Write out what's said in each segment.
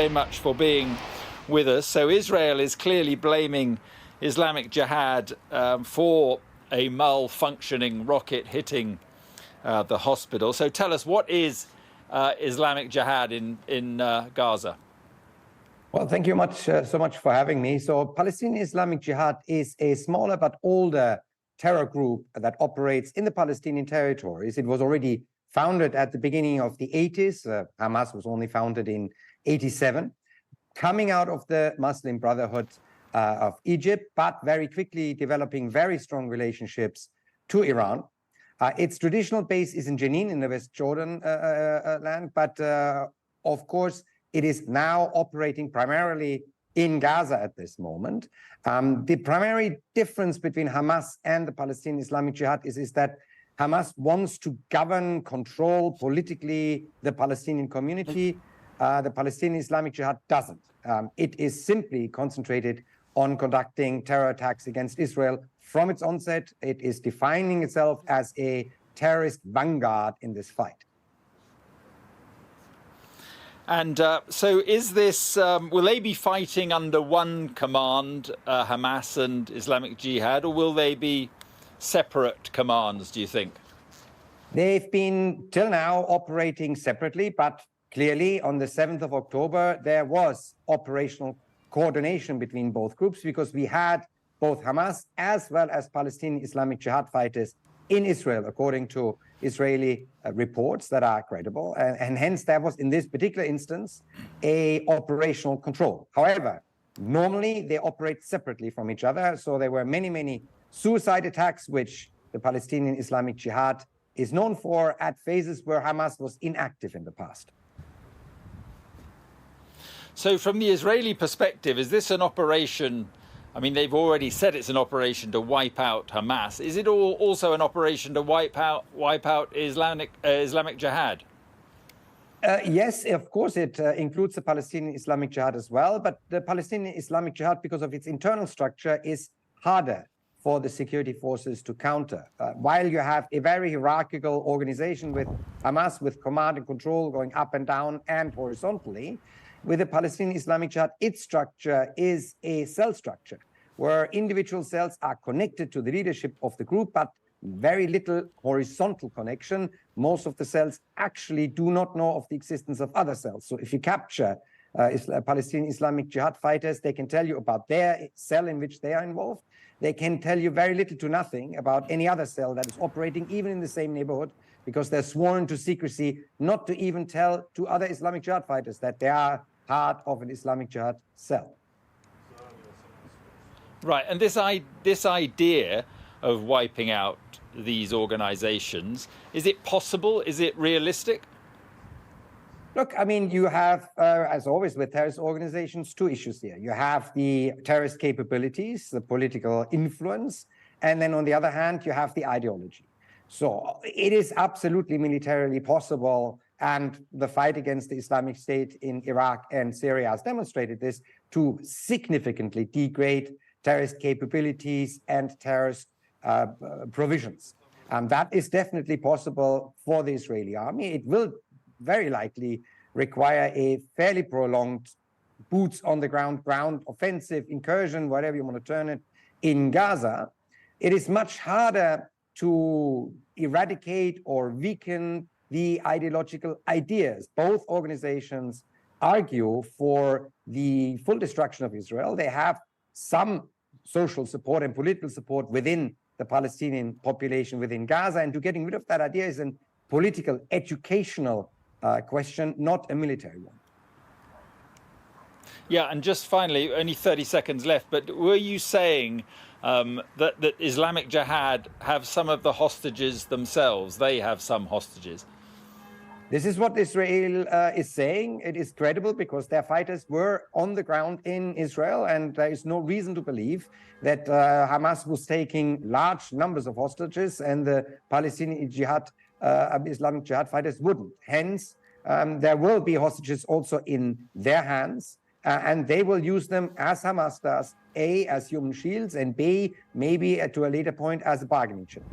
Very much for being with us. So Israel is clearly blaming Islamic Jihad for a malfunctioning rocket hitting the hospital. So tell us, what is Islamic Jihad in Gaza? Well, thank you so much for having me. So Palestinian Islamic Jihad is a smaller but older terror group that operates in the Palestinian territories. It was already founded at the beginning of the 80s. Hamas was only founded in 87, coming out of the Muslim Brotherhood of Egypt, but very quickly developing very strong relationships to Iran. Its traditional base is in Jenin in the West Jordan land, but of course, it is now operating primarily in Gaza at this moment. The primary difference between Hamas and the Palestinian Islamic Jihad is that Hamas wants to govern, control politically the Palestinian community. The Palestinian Islamic Jihad doesn't. It is simply concentrated on conducting terror attacks against Israel from its onset. It is defining itself as a terrorist vanguard in this fight. And so is this, will they be fighting under one command, Hamas and Islamic Jihad, or will they be separate commands, do you think? They've been, till now, operating separately, but clearly on the 7th of October, there was operational coordination between both groups because we had both Hamas as well as Palestinian Islamic Jihad fighters in Israel, according to Israeli reports that are credible. And hence, there was, in this particular instance, a operational control. However, normally they operate separately from each other. So there were many suicide attacks, which the Palestinian Islamic Jihad is known for at phases where Hamas was inactive in the past. So from the Israeli perspective, is this an operation? I mean, they've already said it's an operation to wipe out Hamas. Is it also an operation to wipe out Islamic Jihad? Yes, of course, it includes the Palestinian Islamic Jihad as well. But the Palestinian Islamic Jihad, because of its internal structure, is harder for the security forces to counter. While you have a very hierarchical organization with Hamas, with command and control going up and down and horizontally, with the Palestinian Islamic Jihad, its structure is a cell structure where individual cells are connected to the leadership of the group, but very little horizontal connection. Most of the cells actually do not know of the existence of other cells. So if you capture Palestinian Islamic Jihad fighters, they can tell you about their cell in which they are involved. They can tell you very little to nothing about any other cell that is operating even in the same neighborhood, because they're sworn to secrecy not to even tell to other Islamic Jihad fighters that they are part of an Islamic Jihad cell. Right, and this idea of wiping out these organizations, is it possible? Is it realistic? Look, I mean, you have, as always with terrorist organizations, two issues here. You have the terrorist capabilities, the political influence, and then on the other hand, you have the ideology. So it is absolutely militarily possible, and the fight against the Islamic State in Iraq and Syria has demonstrated this, to significantly degrade terrorist capabilities and terrorist provisions. That is definitely possible for the Israeli army. It will very likely require a fairly prolonged boots on the ground offensive, incursion, whatever you want to term it, in Gaza. It is much harder to eradicate or weaken the ideological ideas. Both organizations argue for the full destruction of Israel. They have some social support and political support within the Palestinian population within Gaza, and to getting rid of that idea is a political, educational question, not a military one. Yeah, and just finally, only 30 seconds left, but were you saying that Islamic Jihad have some of the hostages themselves? They have some hostages? This is what Israel is saying. It is credible because their fighters were on the ground in Israel, and there is no reason to believe that Hamas was taking large numbers of hostages and the Palestinian Islamic Jihad fighters wouldn't. Hence, there will be hostages also in their hands, and they will use them as Hamas does, A, as human shields, and B, maybe to a later point as a bargaining chip.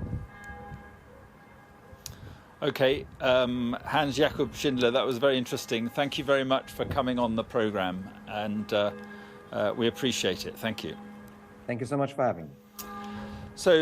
Okay, Hans-Jakob Schindler, that was very interesting. Thank you very much for coming on the programme, and we appreciate it. Thank you. Thank you so much for having me.